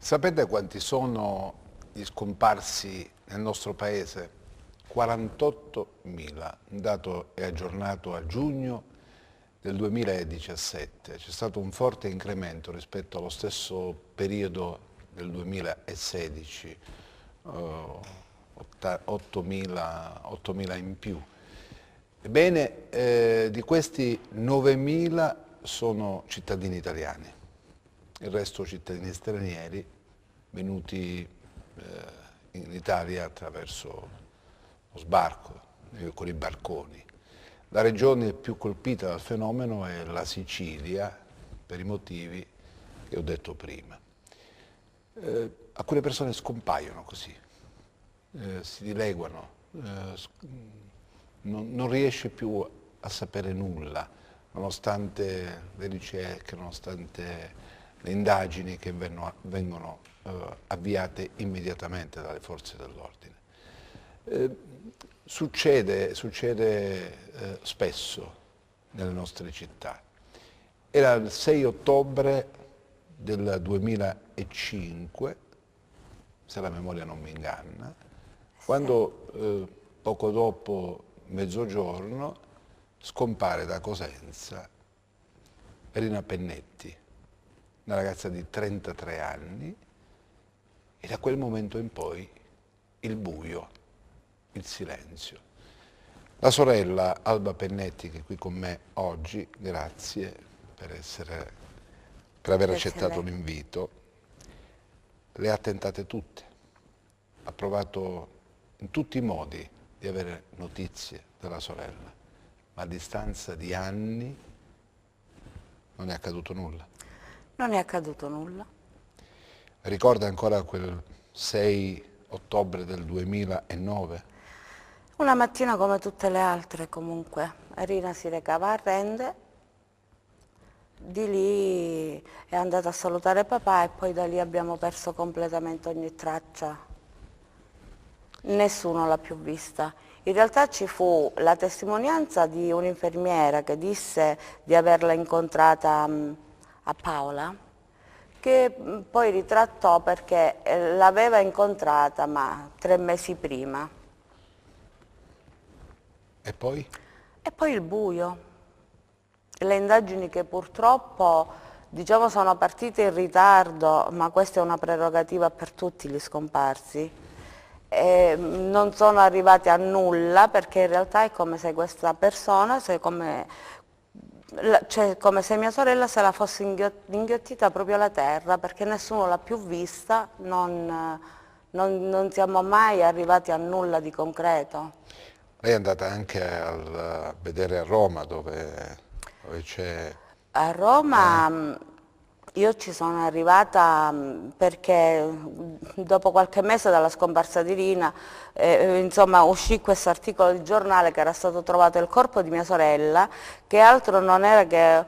Sapete quanti sono gli scomparsi nel nostro paese? 48.000, un dato è aggiornato a giugno del 2017. C'è stato un forte incremento rispetto allo stesso periodo del 2016, 8.000 in più. Ebbene, di questi 9.000 sono cittadini italiani, il resto cittadini stranieri venuti in Italia attraverso lo sbarco con i barconi. La regione più colpita dal fenomeno è la Sicilia, per i motivi che ho detto prima. Alcune persone scompaiono così, si dileguano, non riesce più a sapere nulla, nonostante le ricerche, nonostante le indagini che vengono avviate immediatamente dalle forze dell'ordine. Succede spesso nelle nostre città. Era il 6 ottobre del 2005, se la memoria non mi inganna, quando poco dopo mezzogiorno scompare da Cosenza Rina Pennetti, una ragazza di 33 anni, e da quel momento in poi il buio, il silenzio. La sorella Alba Pennetti, che è qui con me oggi, grazie per aver accettato l'invito, le ha tentate tutte, ha provato in tutti i modi di avere notizie della sorella, ma a distanza di anni non è accaduto nulla. Non è accaduto nulla. Ricorda ancora quel 6 ottobre del 2009? Una mattina come tutte le altre comunque, Rina si recava a Rende, di lì è andata a salutare papà e poi da lì abbiamo perso completamente ogni traccia. Nessuno l'ha più vista. In realtà ci fu la testimonianza di un'infermiera che disse di averla incontrata a Paola, che poi ritrattò perché l'aveva incontrata ma 3 mesi prima. E poi? E poi il buio. Le indagini che purtroppo, diciamo, sono partite in ritardo, ma questa è una prerogativa per tutti gli scomparsi, non sono arrivati a nulla perché in realtà è come se questa persona, cioè come se mia sorella se la fosse inghiottita proprio alla terra perché nessuno l'ha più vista, non siamo mai arrivati a nulla di concreto. Lei è andata anche a vedere a Roma dove c'è... A Roma io ci sono arrivata perché dopo qualche mese dalla scomparsa di Rina, insomma, uscì questo articolo di giornale che era stato trovato il corpo di mia sorella, che altro non era che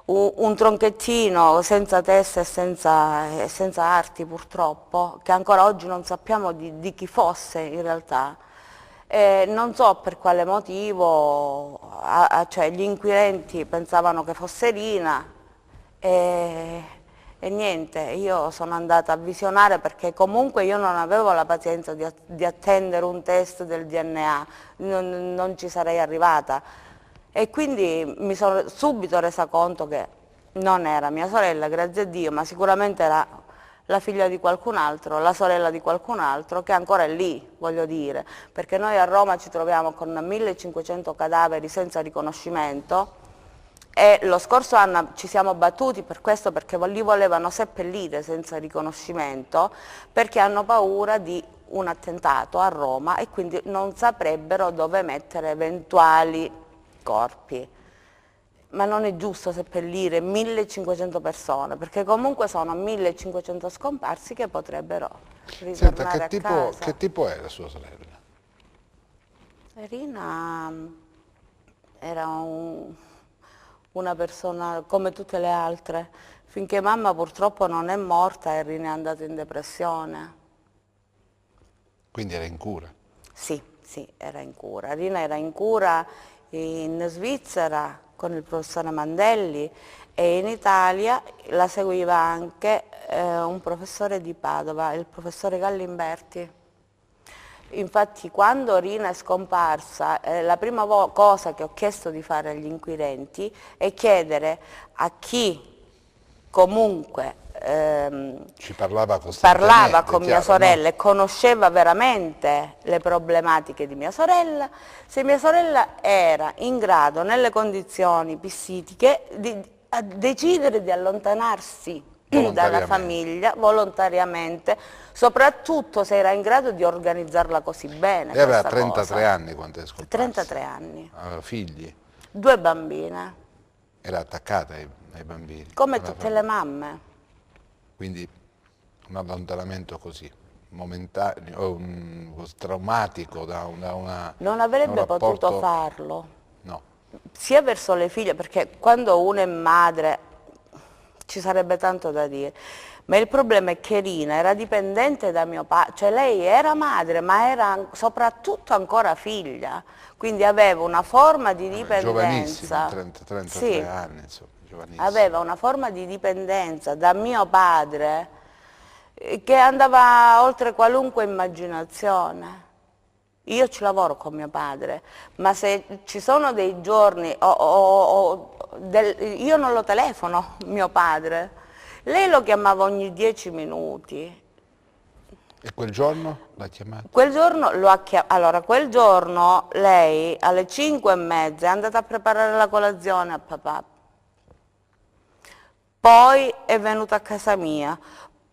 un tronchettino senza testa e senza arti purtroppo, che ancora oggi non sappiamo di chi fosse in realtà. Non so per quale motivo, cioè gli inquirenti pensavano che fosse Rina e, e niente, io sono andata a visionare perché comunque io non avevo la pazienza di attendere un test del DNA, non ci sarei arrivata e quindi mi sono subito resa conto che non era mia sorella, grazie a Dio, ma sicuramente era la figlia di qualcun altro, la sorella di qualcun altro, che ancora è lì, voglio dire, perché noi a Roma ci troviamo con 1500 cadaveri senza riconoscimento e lo scorso anno ci siamo battuti per questo perché li volevano seppellire senza riconoscimento perché hanno paura di un attentato a Roma e quindi non saprebbero dove mettere eventuali corpi. Ma non è giusto seppellire 1500 persone, perché comunque sono 1500 scomparsi che potrebbero Senta, ritornare a casa. che tipo è la sua sorella? Rina era una persona come tutte le altre, finché mamma purtroppo non è morta e Rina è andata in depressione. Quindi era in cura. Sì, sì, era in cura. Rina era in cura in Svizzera con il professore Mandelli, e in Italia la seguiva anche un professore di Padova, il professore Gallimberti. Infatti quando Rina è scomparsa, la prima cosa che ho chiesto di fare agli inquirenti è chiedere a chi comunque Ci parlava costantemente, parlava con mia chiaro, sorella, no? e conosceva veramente le problematiche di mia sorella, se mia sorella era in grado, nelle condizioni psichiche, di a decidere di allontanarsi dalla famiglia volontariamente, soprattutto se era in grado di organizzarla così bene. Lei aveva questa 33 cosa. anni quando è scomparsa. 33 anni. Aveva figli? 2 bambine, Era attaccata ai bambini? come alla tutte famiglia. le mamme. Quindi un allontanamento così, momentaneo, traumatico da una Non da un avrebbe rapporto... potuto farlo, No, sia verso le figlie, perché quando uno è madre ci sarebbe tanto da dire, ma il problema è che Rina era dipendente da mio padre, cioè lei era madre, ma era soprattutto ancora figlia, quindi aveva una forma di giovanissima, dipendenza. 33 Sì, anni, insomma, giovanissima. aveva una forma di dipendenza da mio padre che andava oltre qualunque immaginazione. Io ci lavoro con mio padre, ma se ci sono dei giorni, io non lo telefono, mio padre, lei lo chiamava ogni 10 minuti. E quel giorno l'ha chiamata? Quel giorno allora, quel giorno lei alle 5:30 è andata a preparare la colazione a papà, poi è venuta a casa mia,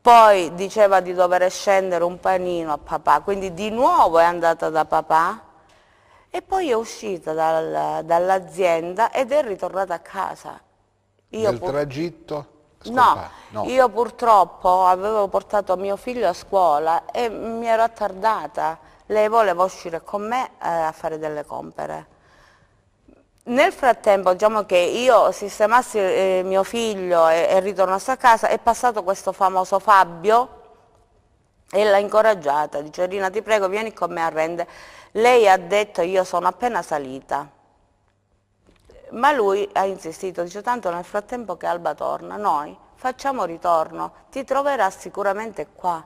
poi diceva di dover scendere un panino a papà, quindi di nuovo è andata da papà e poi è uscita dall'azienda ed è ritornata a casa. Nel tragitto? No, No, io purtroppo avevo portato mio figlio a scuola e mi ero attardata. Lei voleva uscire con me a fare delle compere. Nel frattempo, diciamo che io sistemassi mio figlio e ritornassi a casa, è passato questo famoso Fabio e l'ha incoraggiata, dice: Rina, ti prego, vieni con me a rendere. Lei ha detto: io sono appena salita. Ma lui ha insistito, dice: tanto nel frattempo che Alba torna, noi facciamo ritorno, ti troverà sicuramente qua.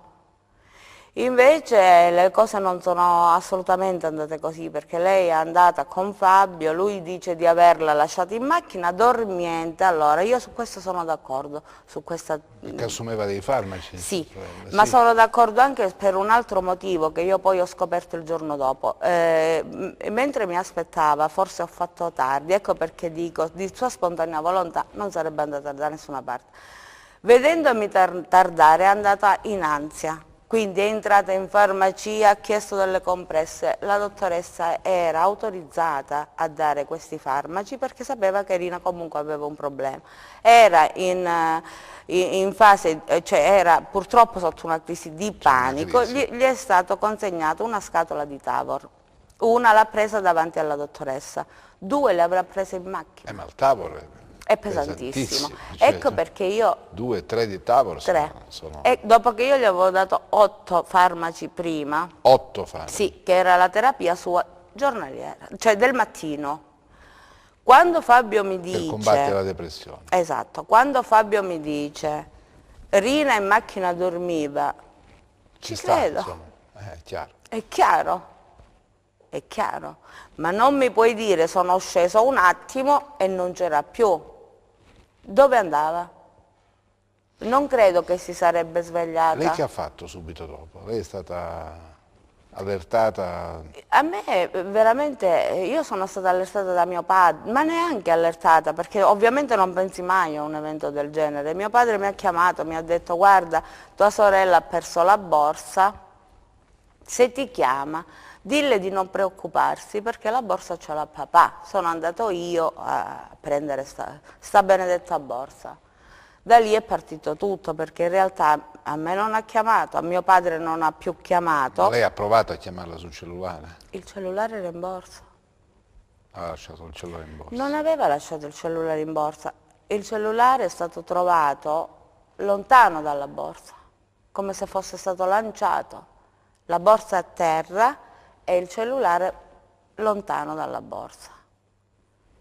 Invece le cose non sono assolutamente andate così, perché lei è andata con Fabio, lui dice di averla lasciata in macchina dormiente. Allora io su questo sono d'accordo, su questa... perché assumeva dei farmaci? Sì, Sorella, ma sì. sono d'accordo anche per un altro motivo che io poi ho scoperto il giorno dopo. Mentre mi aspettava, forse ho fatto tardi, ecco perché dico, di sua spontanea volontà non sarebbe andata da nessuna parte. Vedendomi tardare è andata in ansia, quindi è entrata in farmacia, ha chiesto delle compresse. La dottoressa era autorizzata a dare questi farmaci perché sapeva che Rina comunque aveva un problema. Era in fase, cioè era purtroppo sotto una crisi di panico, crisi. gli è stato consegnato una scatola di Tavor. Una l'ha presa davanti alla dottoressa, 2 le avrà prese in macchina. Ma il tavolo È pesantissimo. cioè, Ecco perché io... 2, 3 di tavolo 3. sono E dopo che io gli avevo dato 8 farmaci prima, 8 farmaci. sì, che era la terapia sua giornaliera, cioè del mattino. Quando Fabio mi dice... Per combattere la depressione. Esatto, quando Fabio mi dice Rina in macchina dormiva, ci credo. Insomma, è chiaro. È chiaro, ma non mi puoi dire sono sceso un attimo e non c'era più. Dove andava? Non credo che si sarebbe svegliata. Lei che ha fatto subito dopo? Lei è stata allertata? A me veramente, io sono stata allertata da mio padre, ma neanche allertata, perché ovviamente non pensi mai a un evento del genere. Mio padre mi ha chiamato, mi ha detto: guarda, tua sorella ha perso la borsa, se ti chiama dille di non preoccuparsi perché la borsa ce l'ha papà. Sono andato io a prendere sta benedetta borsa. Da lì è partito tutto, perché in realtà a me non ha chiamato, a mio padre non ha più chiamato. Ma lei ha provato a chiamarla sul cellulare? Il cellulare era in borsa. Ha lasciato il cellulare in borsa? Non aveva lasciato il cellulare in borsa. Il cellulare è stato trovato lontano dalla borsa, come se fosse stato lanciato. La borsa a terra e il cellulare lontano dalla borsa.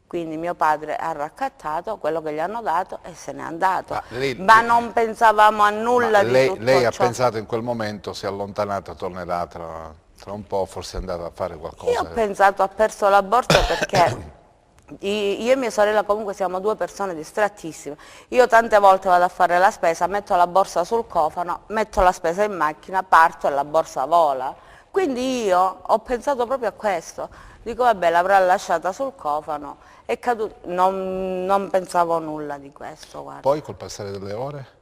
Quindi mio padre ha raccattato quello che gli hanno dato e se n'è andato. Ma Ma non pensavamo a nulla di tutto lei ha ciò. pensato in quel momento, si è allontanata, tornerà tra un po', forse è andata a fare Io qualcosa. ho pensato, ha perso la borsa perché io e mia sorella comunque siamo due persone distrattissime. Io tante volte vado a fare la spesa, metto la borsa sul cofano, metto la spesa in macchina, parto e la borsa vola. Quindi io ho pensato proprio a questo. Dico vabbè, l'avrà lasciata sul cofano, è caduto. Non pensavo nulla di questo, guarda. Poi col passare delle ore?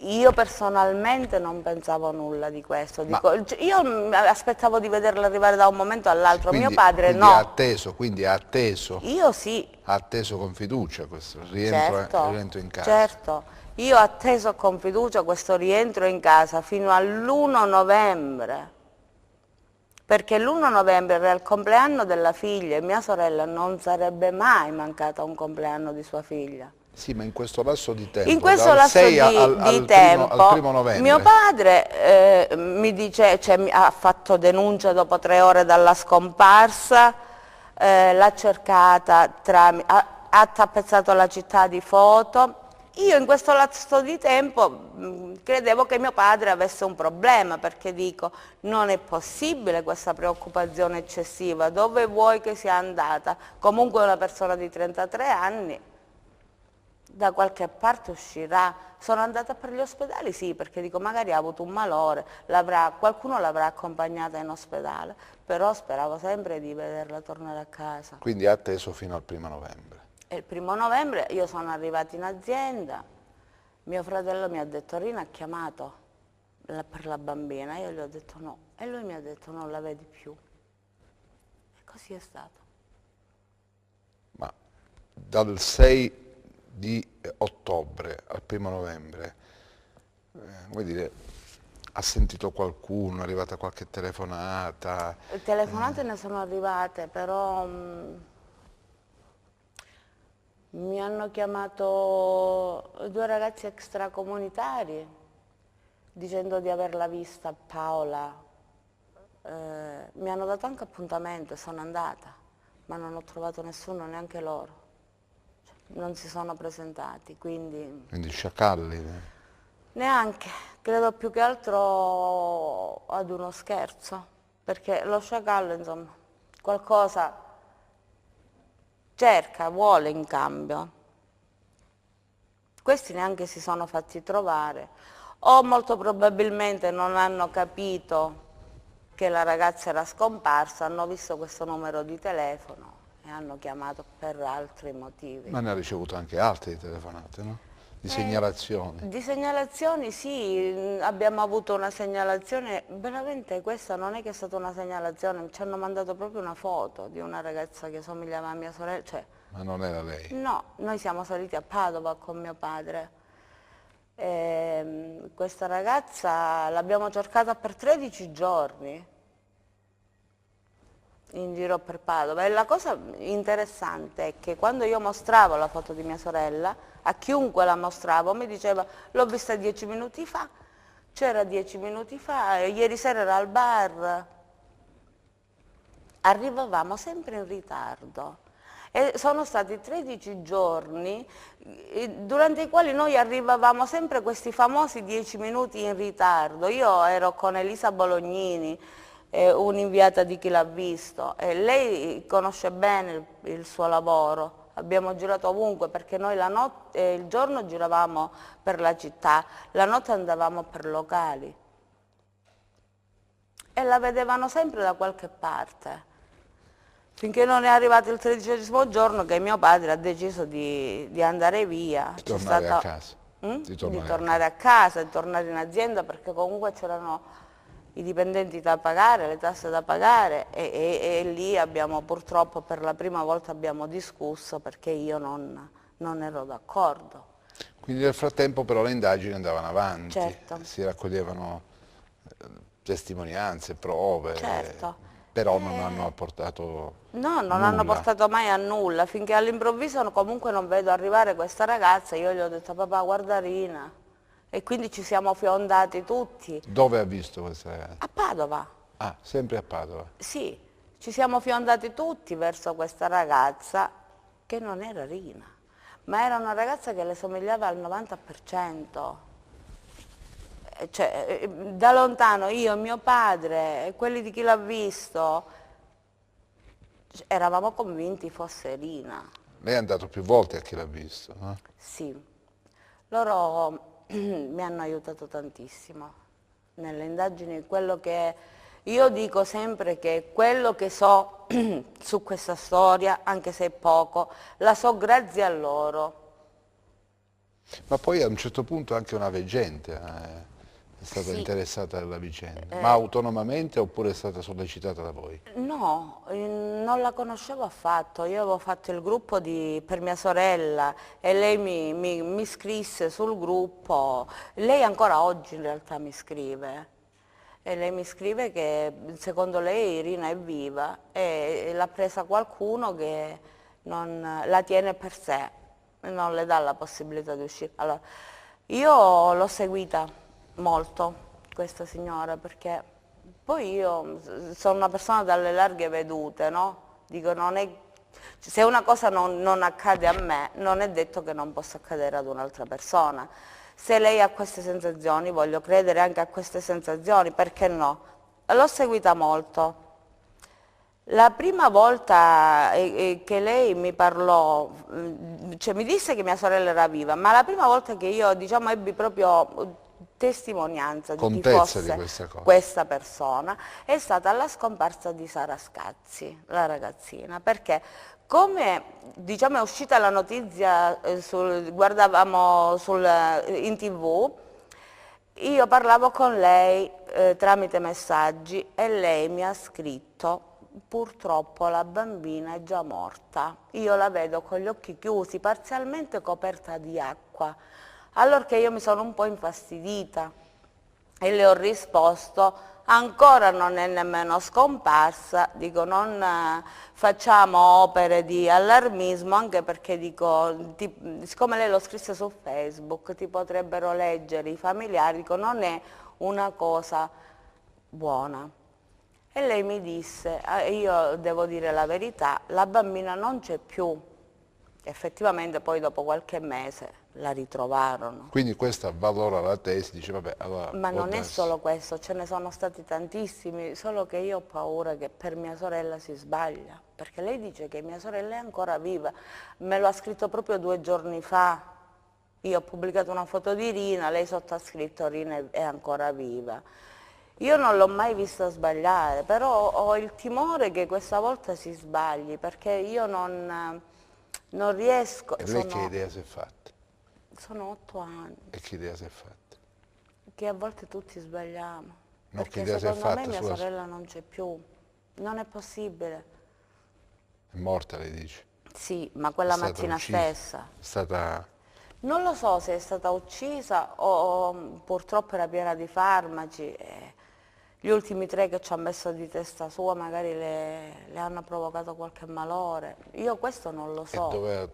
Io personalmente non pensavo nulla di questo, Ma- io aspettavo di vederla arrivare da un momento all'altro, mio padre quindi ha no, atteso, io sì, ha atteso con fiducia questo certo, rientro in casa. certo, io ho atteso con fiducia questo rientro in casa fino all'1 novembre, perché l'1 novembre era il compleanno della figlia e mia sorella non sarebbe mai mancata a un compleanno di sua figlia. Sì, ma in questo lasso di tempo, In questo dal lasso 6 di tempo, al primo novembre, mio padre mi dice, cioè, ha fatto denuncia dopo 3 ore dalla scomparsa, l'ha cercata, ha tappezzato la città di foto. Io in questo lasso di tempo credevo che mio padre avesse un problema, perché dico, non è possibile questa preoccupazione eccessiva, dove vuoi che sia andata? Comunque una persona di 33 anni, da qualche parte uscirà. Sono andata per gli ospedali, sì, perché dico magari ha avuto un malore, qualcuno l'avrà accompagnata in ospedale, però speravo sempre di vederla tornare a casa. quindi ha atteso fino al primo novembre. E il 1° novembre io sono arrivata in azienda, mio fratello mi ha detto Rina ha chiamato per la bambina, io gli ho detto no, e lui mi ha detto non la vedi più. E così è stato. Ma dal 6 di ottobre al primo novembre, vuoi dire, ha sentito qualcuno, è arrivata qualche telefonata? Telefonate ne sono arrivate, però mi hanno chiamato 2 ragazzi extracomunitari dicendo di averla vista Paola. Mi hanno dato anche appuntamento e sono andata, ma non ho trovato nessuno, neanche loro. Non si sono presentati, quindi Quindi sciacalli? neanche, credo più che altro ad uno scherzo, perché lo sciacallo, insomma, qualcosa cerca, vuole in cambio. Questi neanche si sono fatti trovare, o molto probabilmente non hanno capito che la ragazza era scomparsa, hanno visto questo numero di telefono e hanno chiamato per altri motivi. Ma ne ha ricevuto anche altre telefonate, no? Di segnalazioni. Di segnalazioni sì, abbiamo avuto una segnalazione, veramente questa non è che è stata una segnalazione, ci hanno mandato proprio una foto di una ragazza che somigliava a mia sorella, cioè, Ma non era lei? no, noi siamo saliti a Padova con mio padre. Questa ragazza l'abbiamo cercata per 13 giorni in giro per Padova e la cosa interessante è che quando io mostravo la foto di mia sorella, a chiunque la mostravo mi diceva l'ho vista 10 minuti fa, c'era 10 minuti fa, ieri sera era al bar. Arrivavamo sempre in ritardo e sono stati 13 giorni durante i quali noi arrivavamo sempre questi famosi 10 minuti in ritardo. Io ero con Elisa Bolognini, un'inviata di Chi l'ha visto, e lei conosce bene il suo lavoro. Abbiamo girato ovunque perché noi il giorno giravamo per la città, la notte andavamo per locali e la vedevano sempre da qualche parte. Finché non è arrivato il 13° giorno che mio padre ha deciso di andare via. Di tornare a casa. Di tornare a casa, di tornare in azienda, perché comunque c'erano i dipendenti da pagare, le tasse da pagare e lì abbiamo purtroppo per la prima volta abbiamo discusso perché io non ero d'accordo. Quindi nel frattempo però le indagini andavano avanti, Certo. si raccoglievano testimonianze, prove, Certo. però non hanno portato No, non nulla. hanno portato mai a nulla, finché all'improvviso comunque non vedo arrivare questa ragazza, io gli ho detto papà guarda Rina, e quindi ci siamo fiondati tutti. Dove ha visto questa ragazza? A Padova, Ah, sempre a Padova. sì, ci siamo fiondati tutti verso questa ragazza che non era Rina, ma era una ragazza che le somigliava al 90%. Cioè, da lontano io, mio padre, quelli di chi l'ha visto, eravamo convinti fosse Rina. Lei è andato più volte a Chi l'ha visto, no? Sì, loro mi hanno aiutato tantissimo nelle indagini. Quello che io dico sempre che quello che so su questa storia, anche se è poco, la so grazie a loro. Ma poi a un certo punto anche una veggente è stata Sì. interessata alla vicenda, ma autonomamente oppure è stata sollecitata da voi? No, non la conoscevo affatto, io avevo fatto il gruppo per mia sorella e lei mi scrisse sul gruppo, lei ancora oggi in realtà mi scrive e lei mi scrive che secondo lei Irina è viva e l'ha presa qualcuno che non la tiene per sé, non le dà la possibilità di uscire. Allora, io l'ho seguita molto questa signora perché poi io sono una persona dalle larghe vedute, no? Dico, se una cosa non accade a me, non è detto che non possa accadere ad un'altra persona. Se lei ha queste sensazioni, voglio credere anche a queste sensazioni, perché no? L'ho seguita molto. La prima volta che lei mi parlò, cioè mi disse che mia sorella era viva, ma la prima volta che io, diciamo, ebbi proprio testimonianza di chi Contezza di fosse questa cosa. questa persona è stata alla scomparsa di Sara Scazzi, la ragazzina, perché come, diciamo, è uscita la notizia, guardavamo in TV, io parlavo con lei tramite messaggi e lei mi ha scritto: purtroppo la bambina è già morta, io la vedo con gli occhi chiusi, parzialmente coperta di acqua. Allorché io mi sono un po' infastidita e le ho risposto: ancora non è nemmeno scomparsa, dico, non facciamo opere di allarmismo, anche perché dico, siccome lei lo scrisse su Facebook, ti potrebbero leggere i familiari, dico, non è una cosa buona. E lei mi disse, io devo dire la verità, la bambina non c'è più. Effettivamente poi dopo qualche mese la ritrovarono. Quindi questa valora la tesi, dice vabbè, allora Ma può non è darsi. solo questo, ce ne sono stati tantissimi, solo che io ho paura che per mia sorella si sbaglia, perché lei dice che mia sorella è ancora viva, me lo ha scritto proprio 2 giorni fa, io ho pubblicato una foto di Rina, lei sotto ha scritto Rina è ancora viva. Io non l'ho mai vista sbagliare, però ho il timore che questa volta si sbagli, perché io non riesco, E lei che idea si è fatta? sono 8 anni. E che idea si è fatta? Che a volte tutti sbagliamo, No, che perché idea si è secondo me fatta mia sulla... sorella non c'è più, non è possibile. È morta, lei dice? Sì, ma È quella stata mattina uccisa? stessa. È stata... Non lo so se è stata uccisa o purtroppo era piena di farmaci. Gli ultimi 3 che ci ha messo di testa sua magari le hanno provocato qualche malore. Io questo non lo E so.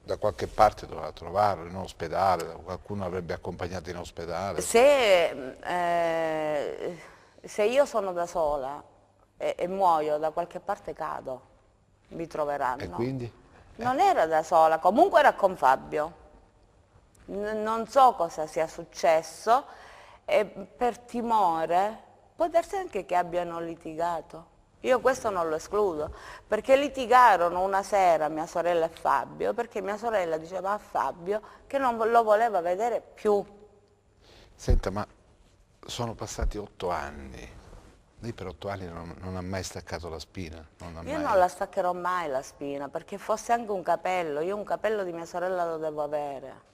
da qualche parte doveva trovarlo, in ospedale, qualcuno avrebbe accompagnato in ospedale. Se io sono da sola e muoio, da qualche parte cado, mi E troveranno. quindi? Non era da sola, comunque era con Fabio. Non so cosa sia successo e per timore può darsi anche che abbiano litigato. Io questo non lo escludo, perché litigarono una sera mia sorella e Fabio, perché mia sorella diceva a Fabio che non lo voleva vedere più. Senta, ma sono passati 8 anni. Lei per 8 anni non ha mai staccato la spina? Non ha Io mai... non la staccherò mai la spina, perché fosse anche un capello, io un capello di mia sorella lo devo avere.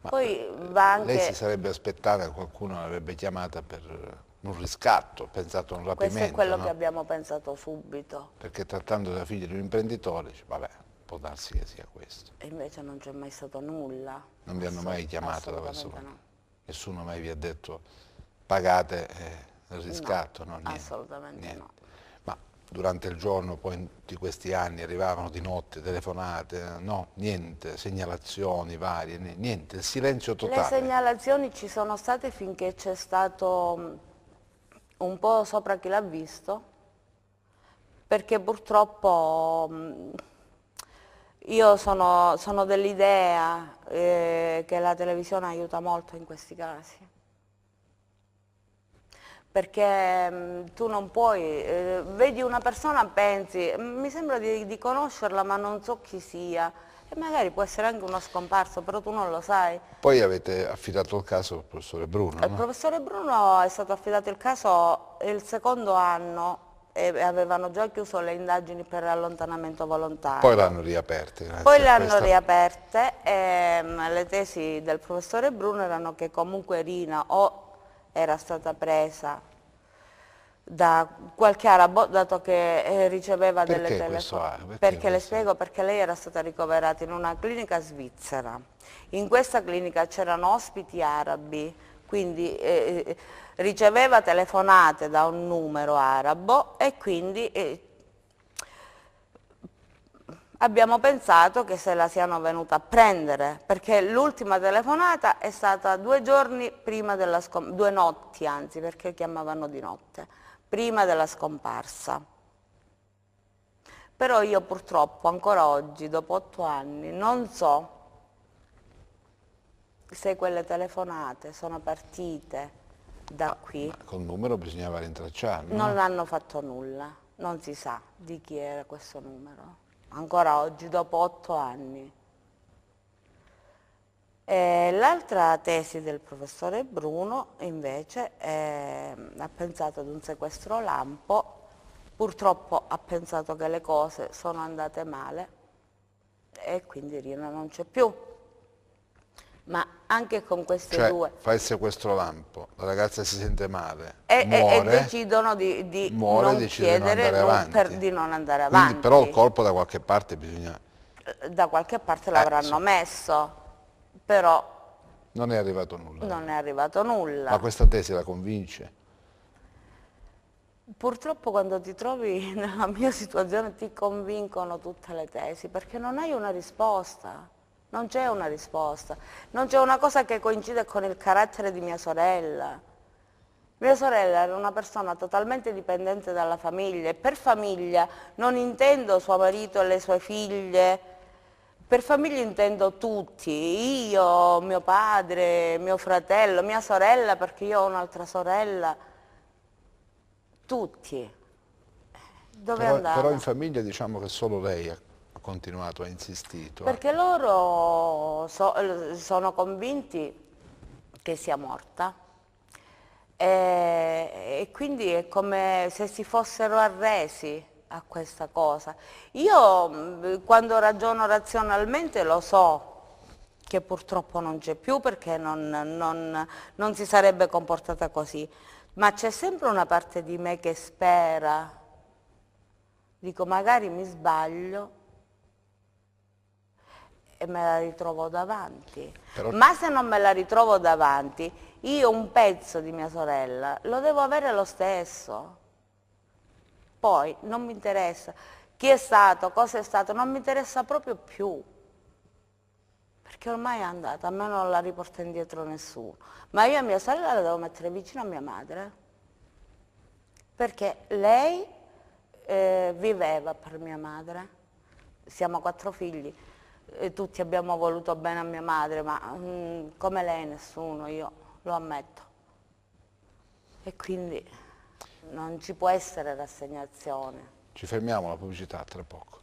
Ma Poi va lei si anche, sarebbe aspettata che qualcuno l'avrebbe chiamata per un riscatto, pensato a un questo è rapimento, quello che no? abbiamo pensato subito, Perché trattando da figlia di un imprenditore, dice, vabbè, può darsi che sia questo. e invece non c'è mai stato nulla. Non vi hanno mai chiamato da questo Assolutamente punto? no. Nessuno mai vi ha detto pagate il riscatto? No, niente. Assolutamente Niente. no. Ma durante il giorno poi di questi anni arrivavano di notte telefonate, no, niente, segnalazioni varie, niente, il silenzio Le totale. segnalazioni ci sono state finché c'è stato un po' sopra chi l'ha visto, perché purtroppo io sono dell'idea che la televisione aiuta molto in questi casi. Perché tu non puoi, vedi una persona, pensi, mi sembra di conoscerla ma non so chi sia, e magari può essere anche uno scomparso, però tu non lo sai. Poi avete affidato il caso al professore Bruno, Al no? professore Bruno è stato affidato il caso il secondo anno e avevano già chiuso le indagini per allontanamento Poi volontario. l'hanno riaperto, Poi grazie a le hanno questa. riaperte e le tesi del professore Bruno erano che comunque Rina o era stata presa da qualche arabo, dato che riceveva delle Perché questo telefonate. ha? Perché Perché le questo? spiego, perché lei era stata ricoverata in una clinica svizzera. In questa clinica c'erano ospiti arabi, quindi riceveva telefonate da un numero arabo e quindi abbiamo pensato che se la siano venuta a prendere, perché l'ultima telefonata è stata 2 giorni prima della scomparsa, 2 notti anzi, perché chiamavano di notte, prima della scomparsa. Però io purtroppo ancora oggi, dopo 8 anni, non so se quelle telefonate sono partite da qui. Ma col numero bisognava rintracciarlo, Non no? hanno fatto nulla, non si sa di chi era questo numero. Ancora oggi, dopo 8 anni. L'altra tesi del professore Bruno invece ha pensato ad un sequestro lampo, purtroppo ha pensato che le cose sono andate male e quindi Rina non c'è più. Ma anche con queste Cioè, due fa il sequestro lampo, la ragazza si sente male, e muore, decidono di muore e non decide di non chiedere, andare avanti. di non andare Quindi però il avanti. colpo da qualche parte bisogna. Da qualche parte l'avranno Insomma, messo, però non è arrivato nulla. non è arrivato Ma nulla. questa tesi la convince? Purtroppo quando ti trovi nella mia situazione ti convincono tutte le tesi, perché non hai una risposta, non c'è una risposta, non c'è una cosa che coincide con il carattere di mia sorella. Mia sorella era una persona totalmente dipendente dalla famiglia e per famiglia non intendo suo marito e le sue figlie, per famiglia intendo tutti, io, mio padre, mio fratello, mia sorella perché io ho un'altra sorella, tutti. Dove Però in andava? famiglia diciamo che solo lei ha continuato, ha insistito. Perché loro sono convinti che sia morta e quindi è come se si fossero arresi a questa cosa. Io quando ragiono razionalmente lo so che purtroppo non c'è più perché non si sarebbe comportata così, ma c'è sempre una parte di me che spera, dico magari mi sbaglio e me la ritrovo davanti. Però Ma se non me la ritrovo davanti, io un pezzo di mia sorella lo devo avere lo stesso. Poi non mi interessa chi è stato, cosa è stato, non mi interessa proprio più. Perché ormai è andata, a me non la riporta indietro nessuno. Ma io a mia sorella la devo mettere vicino a mia madre. Perché lei viveva per mia madre. Siamo 4 figli. Tutti abbiamo voluto bene a mia madre, ma come lei nessuno, io lo ammetto. E quindi non ci può essere rassegnazione. ci fermiamo alla pubblicità tra poco.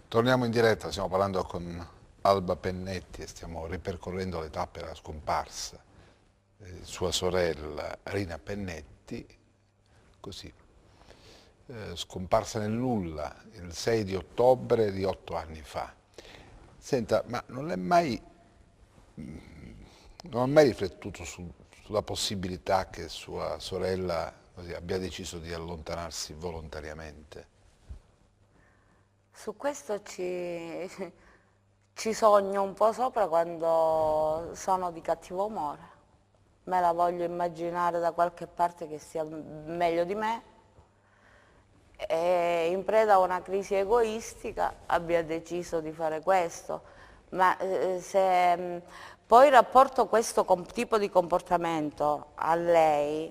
Torniamo in diretta, stiamo parlando con Alba Pennetti e stiamo ripercorrendo le tappe della scomparsa di sua sorella Rina Pennetti, così, scomparsa nel nulla il 6 di ottobre di 8 anni fa. Senta, ma non ha mai riflettuto sulla possibilità che sua sorella così, abbia deciso di allontanarsi volontariamente? Su questo ci sogno un po' sopra quando sono di cattivo umore. Me la voglio immaginare da qualche parte che sia meglio di me in preda a una crisi egoistica abbia deciso di fare questo. Ma poi il rapporto questo tipo di comportamento a lei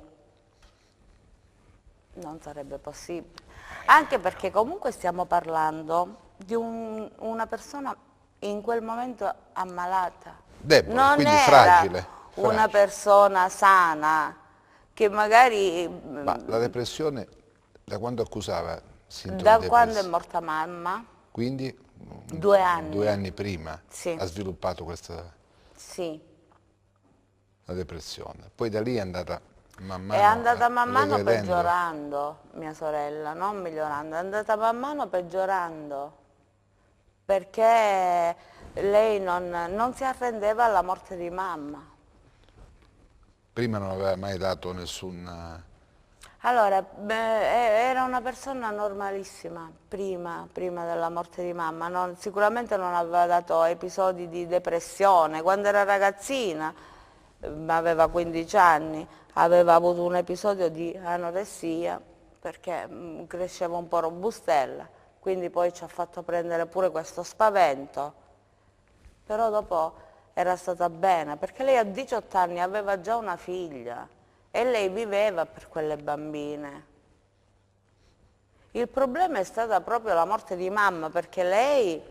non sarebbe possibile, anche perché comunque stiamo parlando di una persona in quel momento ammalata. Debole, Non quindi era fragile. una persona sana che magari Ma la depressione da quando accusava sintomi da quando è depressivi? morta mamma, Quindi 2 2 anni, anni prima sì, ha sviluppato questa sì. la depressione. Poi da lì è andata man È mano andata man mano regredendo. peggiorando, mia sorella, non migliorando, è andata man mano peggiorando, perché lei non si arrendeva alla morte di mamma. Prima non aveva mai dato nessun... Allora, era una persona normalissima prima della morte di mamma, sicuramente non aveva dato episodi di depressione. Quando era ragazzina, aveva 15 anni, aveva avuto un episodio di anoressia perché cresceva un po' robustella, quindi poi ci ha fatto prendere pure questo spavento. Però dopo era stata bene, perché lei a 18 anni aveva già una figlia e lei viveva per quelle bambine. Il problema è stata proprio la morte di mamma, perché lei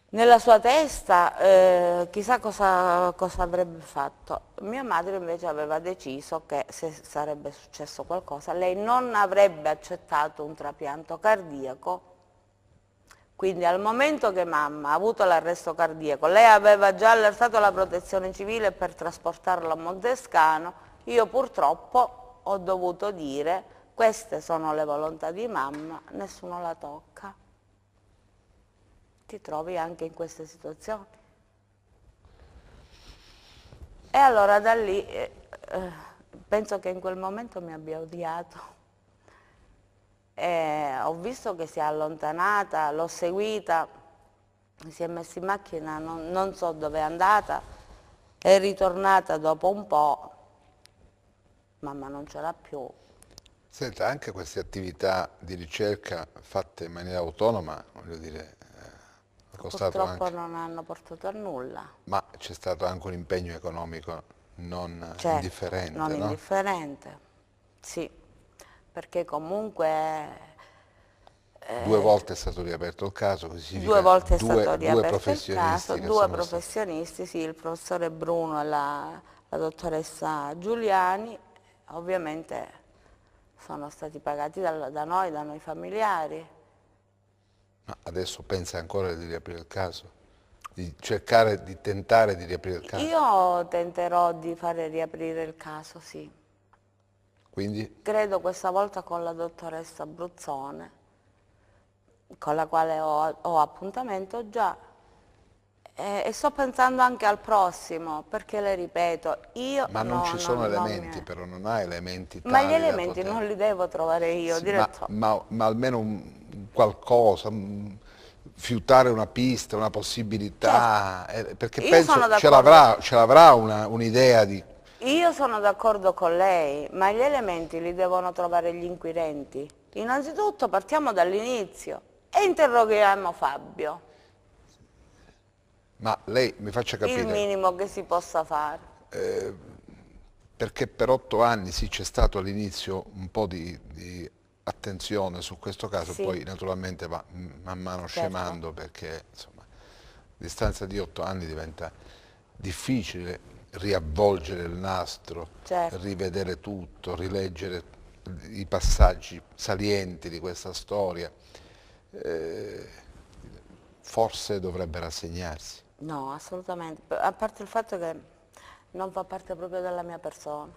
nella sua testa chissà cosa avrebbe fatto. Mia madre invece aveva deciso che se sarebbe successo qualcosa, lei non avrebbe accettato un trapianto cardiaco. Quindi al momento che mamma ha avuto l'arresto cardiaco, lei aveva già allertato la protezione civile per trasportarlo a Montescano, io purtroppo ho dovuto dire queste sono le volontà di mamma, nessuno la tocca. Ti trovi anche in queste situazioni. E allora da lì penso che in quel momento mi abbia odiato. Ho visto che si è allontanata, l'ho seguita, si è messa in macchina, non so dove è andata, è ritornata dopo un po', mamma non ce l'ha più. Senta, anche queste attività di ricerca fatte in maniera autonoma, voglio dire, è costato Purtroppo anche... non hanno portato a nulla. Ma c'è stato anche un impegno economico non Certo, non indifferente, no? indifferente, sì, perché comunque 2 volte è stato riaperto il caso, che 2 significa volte è stato due riaperto il caso, professionisti che 2 sono stati... professionisti, sì, il professore Bruno e la dottoressa Giuliani, ovviamente sono stati pagati da noi familiari. Ma adesso pensa ancora di riaprire il caso? Di cercare, di tentare di riaprire il caso? Io tenterò di fare riaprire il caso, sì. Quindi? Credo questa volta con la dottoressa Bruzzone, con la quale ho appuntamento già, e sto pensando anche al prossimo, perché le ripeto, io Ma non ci sono non elementi, però non ha elementi Ma gli tali da elementi poter... non li devo trovare io, Sì, direttore. ma almeno un qualcosa, fiutare una pista, una Certo, possibilità, perché io sono penso d'accordo. ce l'avrà un'idea di... Io sono d'accordo con lei, ma gli elementi li devono trovare gli inquirenti. Innanzitutto partiamo dall'inizio e interroghiamo Fabio, Ma lei mi faccia il capire, minimo che si possa fare. perché per 8 anni sì c'è stato all'inizio un po' di attenzione su questo caso, Sì, poi naturalmente va man mano certo, scemando perché insomma, a distanza di 8 anni diventa difficile riavvolgere il nastro, certo. rivedere tutto, rileggere i passaggi salienti di questa storia. Eh, forse dovrebbe rassegnarsi. No, assolutamente. A parte il fatto che non fa parte proprio della mia persona.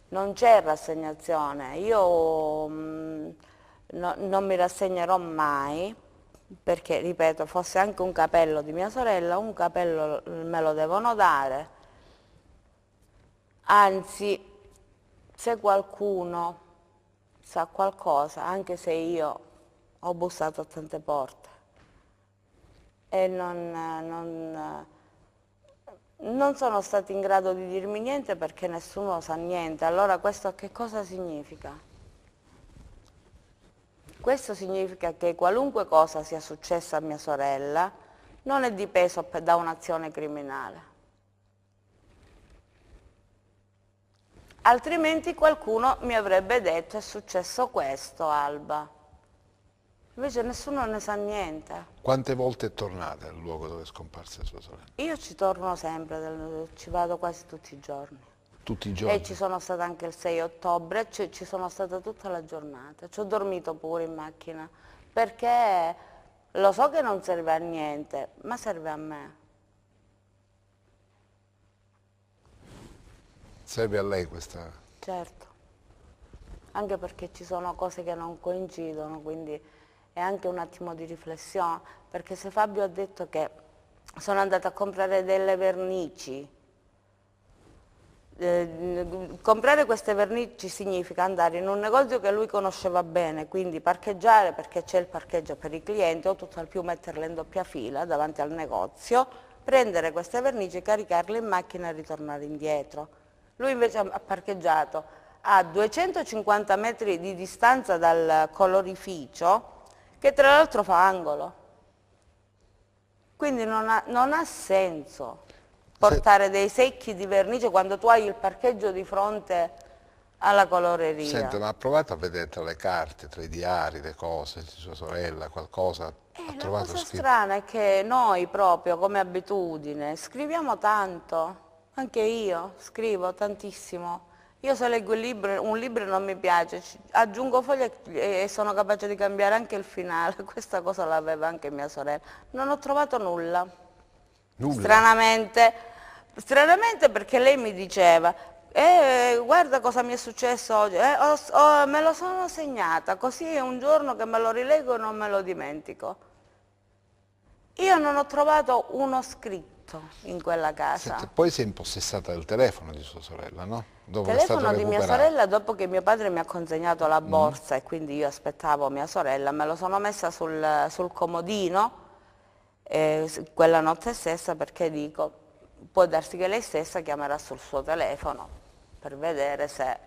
Non c'è rassegnazione, io non mi rassegnerò mai, perché, ripeto, fosse anche un capello di mia sorella, un capello me lo devono dare, anzi, se qualcuno sa qualcosa, anche se io ho bussato a tante porte e non sono stati in grado di dirmi niente perché nessuno sa niente. Allora questo che cosa significa? Questo significa che qualunque cosa sia successa a mia sorella non è dipeso da un'azione criminale. Altrimenti qualcuno mi avrebbe detto è successo questo, Alba. Invece nessuno ne sa niente. Quante volte è tornata al luogo dove è scomparsa sua sorella? Io ci torno sempre, ci vado quasi tutti i giorni. Tutti i E giorni? ci sono stata anche il 6 ottobre, ci sono stata tutta la giornata. Ci ho dormito pure in macchina, perché lo so che non serve a niente, ma serve a me. Serve a lei questa... Certo, anche perché ci sono cose che non coincidono, quindi è anche un attimo di riflessione, perché se Fabio ha detto che sono andata a comprare delle vernici, comprare queste vernici significa andare in un negozio che lui conosceva bene, quindi parcheggiare perché c'è il parcheggio per i clienti o tutto al più metterle in doppia fila davanti al negozio, prendere queste vernici, caricarle in macchina e ritornare indietro. Lui invece ha parcheggiato a 250 metri di distanza dal colorificio, che tra l'altro fa angolo. Quindi non ha senso portare dei secchi di vernice quando tu hai il parcheggio di fronte alla coloreria. Senta, ma ha provato a vedere tra le carte, tra i diari, le cose di sua sorella, qualcosa? Ha La trovato cosa scritto? strana è che noi proprio come abitudine scriviamo tanto, anche io scrivo tantissimo. Io se leggo un libro non mi piace, aggiungo foglie e sono capace di cambiare anche il finale, questa cosa l'aveva anche mia sorella. Non ho trovato nulla, Nulla? stranamente perché lei mi diceva, guarda cosa mi è successo oggi, me lo sono segnata, così è un giorno che me lo rilego e non me lo dimentico. Io non ho trovato uno scritto in quella casa. Senta, poi si è impossessata del telefono di sua sorella, no? Il Dopo che è stato telefono di mia recuperato. sorella, dopo che mio padre mi ha consegnato la borsa e quindi io aspettavo mia sorella, me lo sono messa sul comodino quella notte stessa, perché dico, può darsi che lei stessa chiamerà sul suo telefono per vedere se...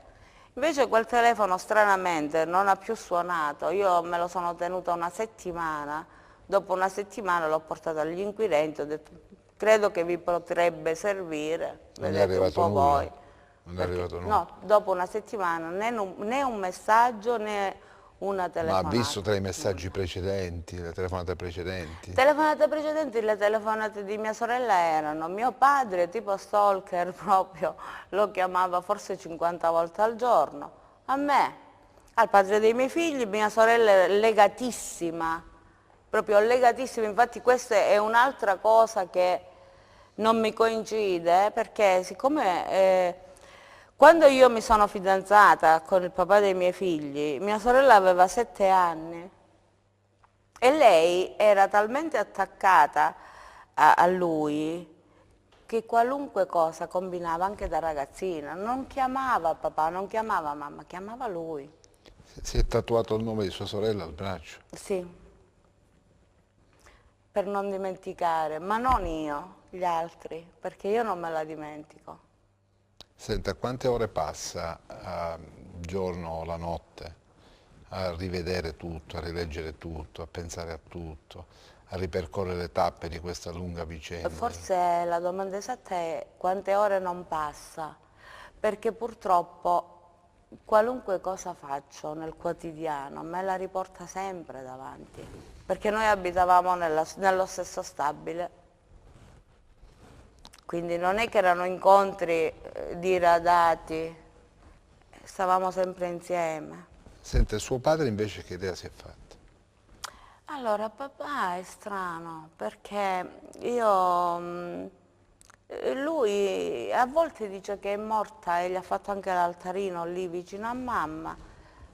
Invece quel telefono stranamente non ha più suonato, io me lo sono tenuta una settimana, dopo una settimana l'ho portato agli inquirenti, ho detto credo che vi potrebbe servire, Non è vedete un arrivato po' nulla? voi. Non è Perché, arrivato nulla? no, dopo una settimana né un messaggio né una Ma ha telefonata. visto tra i messaggi precedenti, le telefonate precedenti? Telefonate precedenti, le telefonate di mia sorella erano mio padre, tipo stalker proprio, lo chiamava forse 50 volte al giorno, a me, al padre dei miei figli, mia sorella è legatissima, proprio legatissima, infatti questa è un'altra cosa che non mi coincide, perché siccome quando io mi sono fidanzata con il papà dei miei figli, mia sorella aveva 7 anni. E lei era talmente attaccata a lui che qualunque cosa combinava anche da ragazzina. Non chiamava papà, non chiamava mamma, chiamava lui. Si è tatuato il nome di sua sorella al braccio? Sì, per non dimenticare, ma non io, gli altri, perché io non me la dimentico. Senta, quante ore passa il giorno o la notte a rivedere tutto, a rileggere tutto, a pensare a tutto, a ripercorrere le tappe di questa lunga vicenda? Forse la domanda esatta è quante ore non passa, perché purtroppo qualunque cosa faccio nel quotidiano me la riporta sempre davanti, perché noi abitavamo nello stesso stabile, quindi non è che erano incontri diradati, stavamo sempre insieme. Senta, suo padre invece che idea si è fatta? Allora, papà è strano perché io, lui a volte dice che è morta e gli ha fatto anche l'altarino lì vicino a mamma,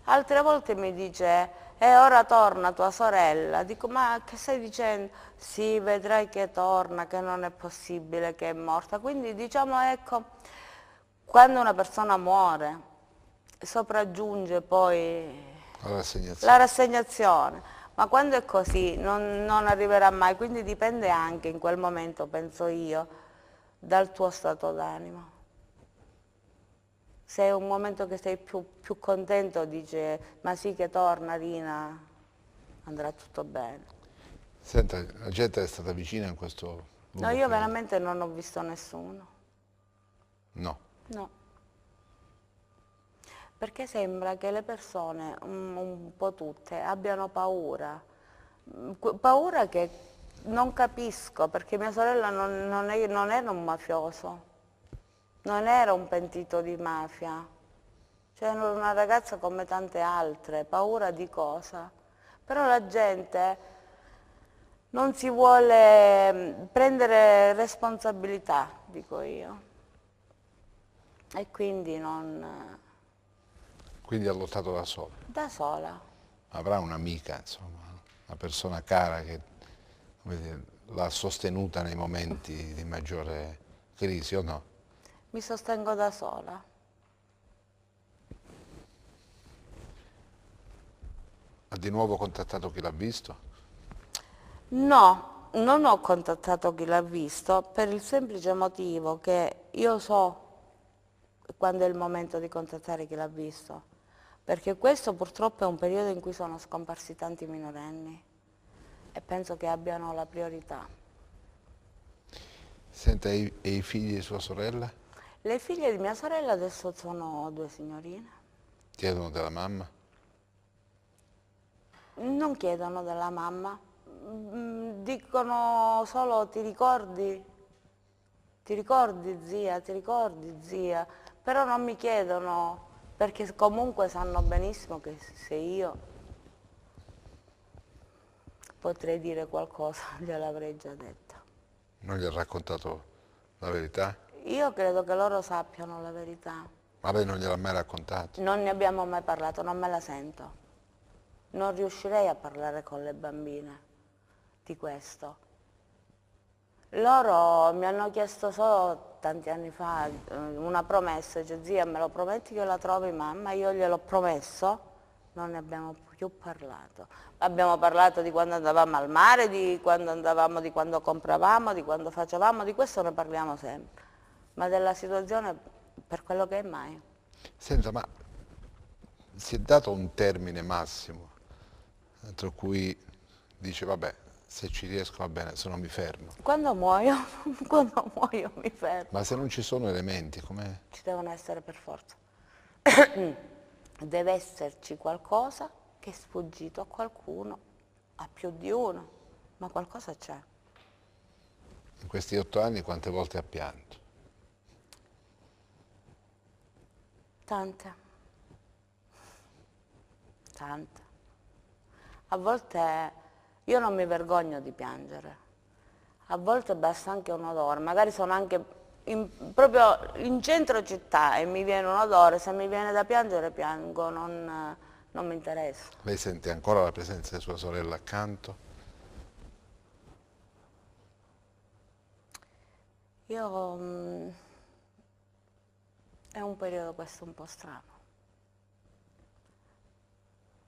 altre volte mi dice e ora torna tua sorella, dico ma che stai dicendo? Sì, vedrai che torna, che non è possibile che è morta, quindi diciamo ecco, quando una persona muore sopraggiunge poi La la rassegnazione. rassegnazione, ma quando è così non arriverà mai, quindi dipende anche in quel momento, penso io, dal tuo stato d'animo. Se è un momento che sei più contento, dice, ma sì che torna Rina, andrà tutto bene. Senta, la gente è stata vicina in questo No, lungo io periodo? veramente non ho visto nessuno, No. no. Perché sembra che le persone, un po' tutte, abbiano paura. Paura che non capisco, perché mia sorella non era un mafioso, non era un pentito di mafia. Cioè era una ragazza come tante altre, paura di cosa? Però la gente non si vuole prendere responsabilità, dico io, e quindi non... Quindi ha lottato da sola. da sola. Avrà un'amica, insomma, una persona cara che come dire, l'ha sostenuta nei momenti di maggiore crisi, o no? Mi sostengo da sola. Ha di nuovo contattato chi l'ha visto? No, non ho contattato chi l'ha visto per il semplice motivo che io so quando è il momento di contattare chi l'ha visto, perché questo purtroppo è un periodo in cui sono scomparsi tanti minorenni e penso che abbiano la priorità. Senta, e i figli di sua sorella? Le figlie di mia sorella adesso sono 2 signorine. Chiedono della mamma? Non chiedono della mamma, dicono solo ti ricordi? Ti ricordi zia? Ti ricordi zia? Però non mi chiedono perché comunque sanno benissimo che se io potrei dire qualcosa gliel'avrei già detta. Non gli ha raccontato la verità? Io credo che loro sappiano la verità. Ma lei non gliel'ha mai raccontato? Non ne abbiamo mai parlato, non me la sento. Non riuscirei a parlare con le bambine di questo. Loro mi hanno chiesto solo tanti anni fa una promessa, dice zia me lo prometti che la trovi mamma? Io gliel'ho promesso, non ne abbiamo più parlato. Abbiamo parlato di quando andavamo al mare, di quando andavamo, di quando compravamo, di quando facevamo, di questo ne parliamo sempre, ma della situazione per quello che è mai. Senta, ma si è dato un termine massimo entro cui dice vabbè, se ci riesco va bene, se no mi fermo. Quando muoio, quando muoio mi fermo. Ma se non ci sono elementi, com'è? Ci devono essere per forza. Deve esserci qualcosa che è sfuggito a qualcuno, a più di uno, ma qualcosa c'è. In questi 8 anni quante volte ha pianto? Tante, tante. A volte io non mi vergogno di piangere, a volte basta anche un odore, magari sono anche proprio in centro città e mi viene un odore, se mi viene da piangere piango, non mi interessa. Lei sente ancora la presenza di sua sorella accanto? Io, è un periodo questo un po' strano.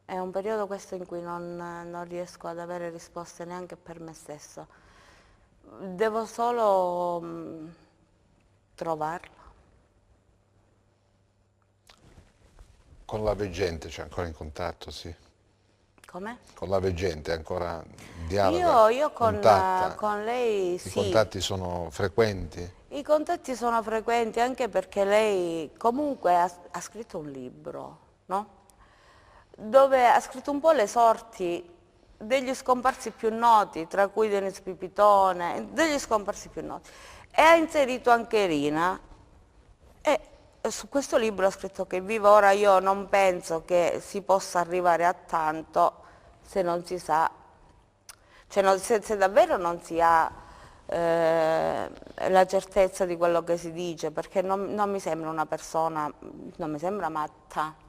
È un periodo questo in cui non riesco ad avere risposte neanche per me stessa. Devo solo trovarla. Con la veggente c'è ancora in contatto, sì. Com'è? Con la veggente ancora dialoga, Io contatta. con lei I sì. contatti sono frequenti? I contatti sono frequenti anche perché lei comunque ha scritto un libro, no? Dove ha scritto un po' le sorti degli scomparsi più noti, tra cui Denis Pipitone, degli scomparsi più noti. E ha inserito anche Rina e su questo libro ha scritto che viva ora io non penso che si possa arrivare a tanto se non si sa, cioè se davvero non si ha la certezza di quello che si dice, perché non mi sembra una persona, non mi sembra matta.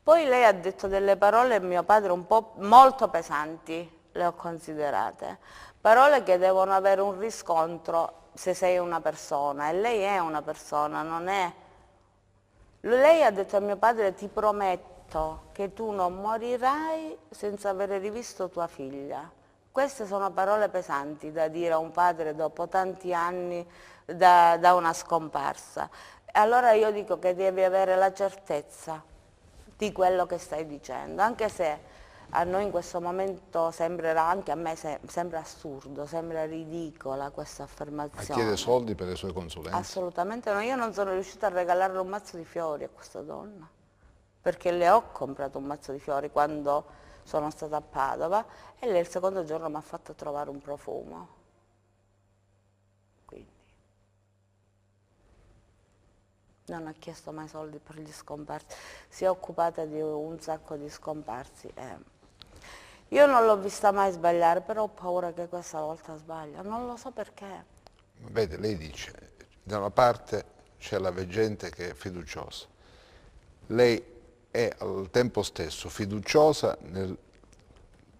Poi lei ha detto delle parole, mio padre, un po' molto pesanti, le ho considerate, parole che devono avere un riscontro se sei una persona, e lei è una persona, non è... Lei ha detto a mio padre ti prometto che tu non morirai senza avere rivisto tua figlia. Queste sono parole pesanti da dire a un padre dopo tanti anni da una scomparsa. E allora io dico che devi avere la certezza di quello che stai dicendo, anche se a noi in questo momento sembrerà, anche a me sembra assurdo, sembra ridicola questa Ma affermazione. chiede soldi per le sue consulenze? Assolutamente no, io non sono riuscita a regalarle un mazzo di fiori a questa donna, perché le ho comprato un mazzo di fiori quando sono stata a Padova e lei il secondo giorno mi ha fatto trovare un profumo. Quindi non ha chiesto mai soldi per gli scomparsi, si è occupata di un sacco di scomparsi. Io non l'ho vista mai sbagliare, però ho paura che questa volta sbaglia, non lo so perché. Vede, lei dice, da una parte c'è la veggente che è fiduciosa, lei è al tempo stesso fiduciosa nel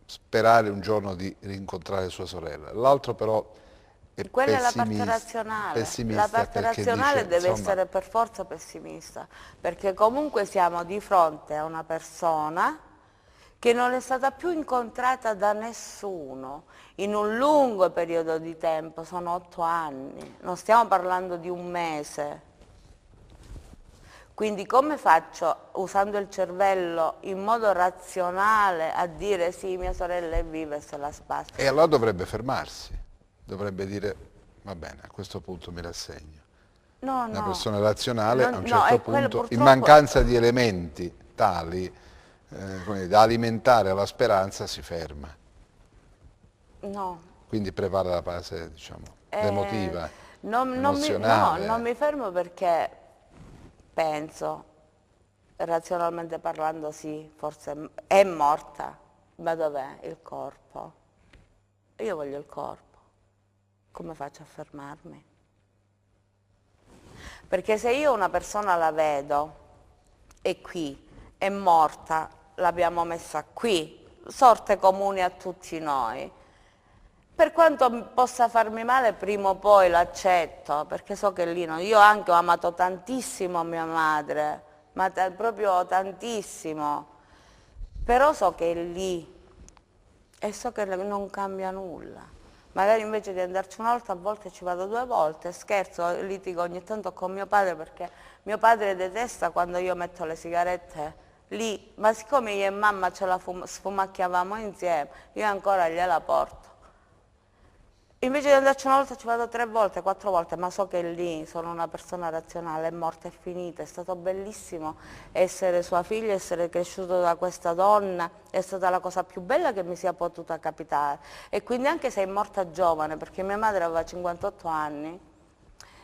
sperare un giorno di rincontrare sua sorella, l'altro però è Quella è la parte razionale. La pessimista parte perché dice, razionale deve insomma, essere per forza pessimista, perché comunque siamo di fronte a una persona che non è stata più incontrata da nessuno in un lungo periodo di tempo, sono 8 anni, non stiamo parlando di un mese. Quindi come faccio, usando il cervello in modo razionale, a dire sì, mia sorella è viva e se la spazza? e allora dovrebbe fermarsi, dovrebbe dire, va bene, a questo punto mi rassegno. No, Una no, persona razionale a un no, certo è quello punto, in purtroppo. mancanza di elementi tali come dire, da alimentare la speranza, si ferma. No, Quindi prepara la base, diciamo, Eh, emotiva, no, non emozionale. mi fermo perché penso, razionalmente parlando, sì, forse è morta, ma dov'è il corpo? Io voglio il corpo, come faccio a fermarmi? Perché se io una persona la vedo, è qui, è morta, l'abbiamo messa qui, sorte comune a tutti noi. Per quanto possa farmi male, prima o poi l'accetto, perché so che lì no. Io anche ho amato tantissimo mia madre, ma proprio tantissimo, però so che è lì e so che non cambia nulla. Magari invece di andarci una volta, a volte ci vado 2 volte, scherzo, litigo ogni tanto con mio padre perché mio padre detesta quando io metto le sigarette lì, ma siccome io e mamma ce la sfumacchiavamo insieme, io ancora gliela porto. Invece di andarci una volta ci vado 3 volte, 4 volte, ma so che è lì, sono una persona razionale, è morta, è finita, è stato bellissimo essere sua figlia, essere cresciuto da questa donna, è stata la cosa più bella che mi sia potuta capitare. E quindi anche se è morta giovane, perché mia madre aveva 58 anni,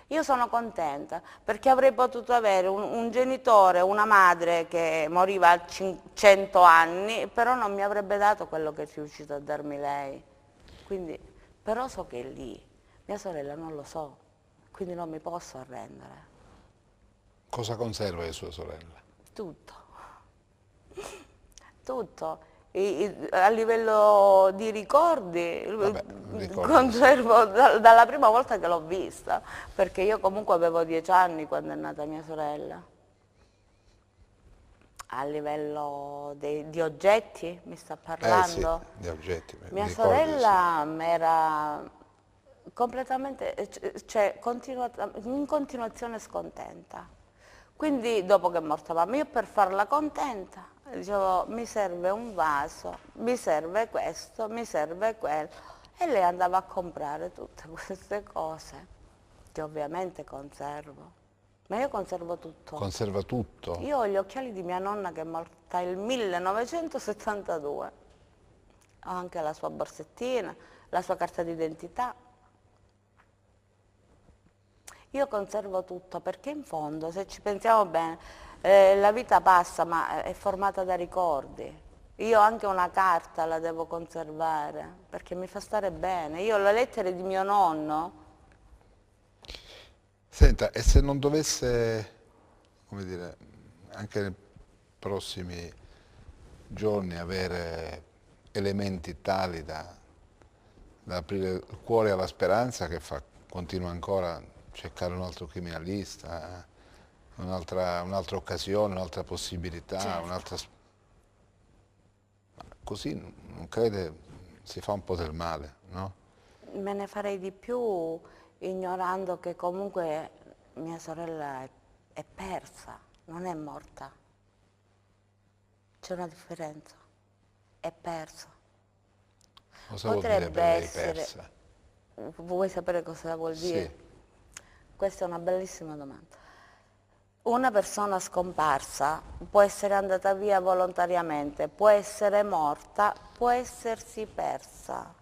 io sono contenta, perché avrei potuto avere un genitore, una madre che moriva a 100 anni, però non mi avrebbe dato quello che è riuscito a darmi lei. Quindi, però so che è lì, mia sorella non lo so, quindi non mi posso arrendere. Cosa conserva di sua sorella? Tutto, tutto. A livello di ricordi, Vabbè, ricordi sì. conservo dalla prima volta che l'ho vista, perché io comunque avevo 10 anni quando è nata mia sorella. A livello di oggetti mi sta Sì, parlando? di oggetti, Mia ricordi sì. sorella era completamente, cioè in continuazione scontenta. Quindi dopo che è morta mamma, io per farla contenta dicevo mi serve un vaso, mi serve questo, mi serve quello. E lei andava a comprare tutte queste cose che ovviamente conservo. Ma io conservo tutto. Conserva tutto? Io ho gli occhiali di mia nonna che è morta il 1972. Ho anche la sua borsettina, la sua carta d'identità. Io conservo tutto perché in fondo, se ci pensiamo bene, la vita passa ma è formata da ricordi. Io anche una carta la devo conservare perché mi fa stare bene. Io ho le lettere di mio nonno. Senta, e se non dovesse, come dire, anche nei prossimi giorni avere elementi tali da aprire il cuore alla speranza che fa, continua ancora a cercare un altro criminalista, un'altra occasione, un'altra possibilità, Certo, ma così non crede si fa un po' del male, no? me ne farei di più ignorando che comunque mia sorella è persa, non è morta. C'è una differenza. è perso. Cosa vuol dire per Potrebbe lei essere, persa? vuoi sapere cosa vuol dire? Sì. Questa è una bellissima domanda. Una persona scomparsa può essere andata via volontariamente, può essere morta, può essersi persa.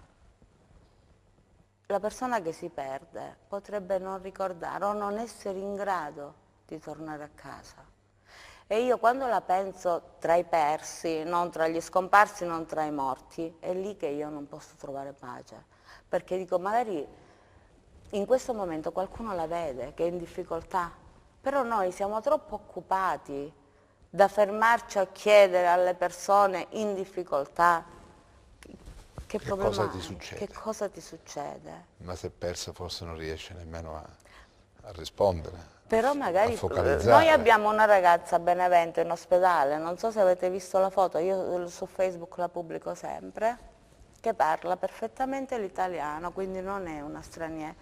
La persona che si perde potrebbe non ricordare o non essere in grado di tornare a casa. E io quando la penso tra i persi, non tra gli scomparsi, non tra i morti, è lì che io non posso trovare pace. Perché dico, magari in questo momento qualcuno la vede che è in difficoltà, però noi siamo troppo occupati da fermarci a chiedere alle persone in difficoltà che problema cosa ti hai, succede? che cosa ti succede. Ma se persa forse non riesce nemmeno a rispondere, Però a magari focalizzare. noi abbiamo una ragazza a Benevento in ospedale, non so se avete visto la foto, io su Facebook la pubblico sempre, che parla perfettamente l'italiano, quindi non è una straniera,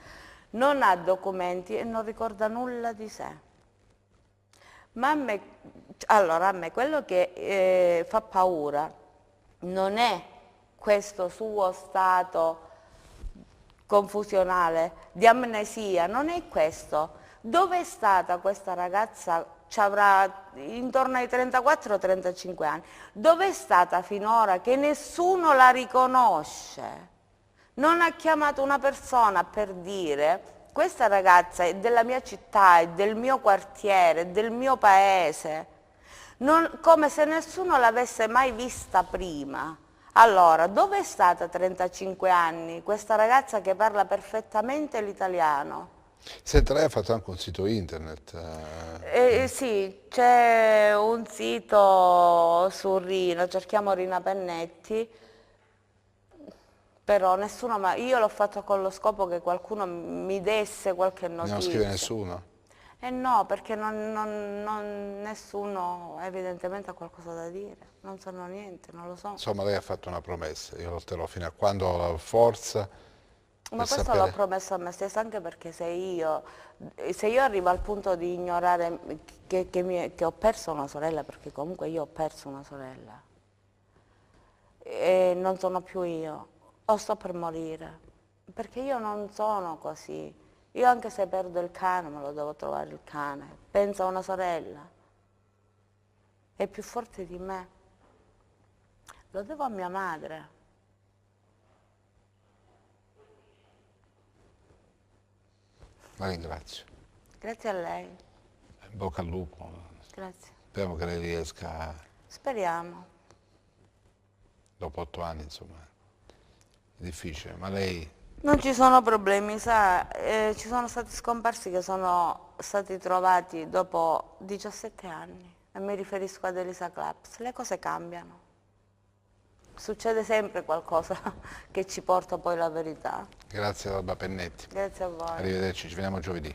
non ha documenti e non ricorda nulla di sé. Ma a me quello che fa paura non è questo suo stato confusionale, di amnesia, non è questo. Dove è stata questa ragazza? Ci avrà intorno ai 34-35 anni. Dove è stata finora che nessuno la riconosce? Non ha chiamato una persona per dire questa ragazza è della mia città, è del mio quartiere, è del mio paese, come se nessuno l'avesse mai vista prima. Allora, dove è stata a 35 anni questa ragazza che parla perfettamente l'italiano? Senta, lei ha fatto anche un sito internet. Sì, c'è un sito su Rina, cerchiamo Rina Pennetti, però nessuno, ma io l'ho fatto con lo scopo che qualcuno mi desse qualche Non scrive notizia. nessuno? Eh no, perché nessuno evidentemente ha qualcosa da dire, non sanno niente, non lo so. Insomma, lei ha fatto una promessa, io lotterò fino a quando ho la forza Ma per questo l'ho sapere. promesso a me stessa anche perché se io arrivo al punto di ignorare che ho perso una sorella, perché comunque io ho perso una sorella, e non sono più io, o sto per morire, perché io non sono così. Io anche se perdo il cane me lo devo trovare il cane, penso a una sorella, è più forte di me, lo devo a mia madre. La ringrazio. Grazie a lei, In bocca al lupo. grazie. Speriamo che lei riesca, Speriamo. dopo 8 anni, insomma. È difficile, ma lei Non ci sono problemi, sa, ci sono stati scomparsi che sono stati trovati dopo 17 anni e mi riferisco ad Elisa Claps. Le cose cambiano, succede sempre qualcosa che ci porta poi la verità. grazie ad Alba Pennetti. Grazie a voi. Arrivederci, ci vediamo giovedì.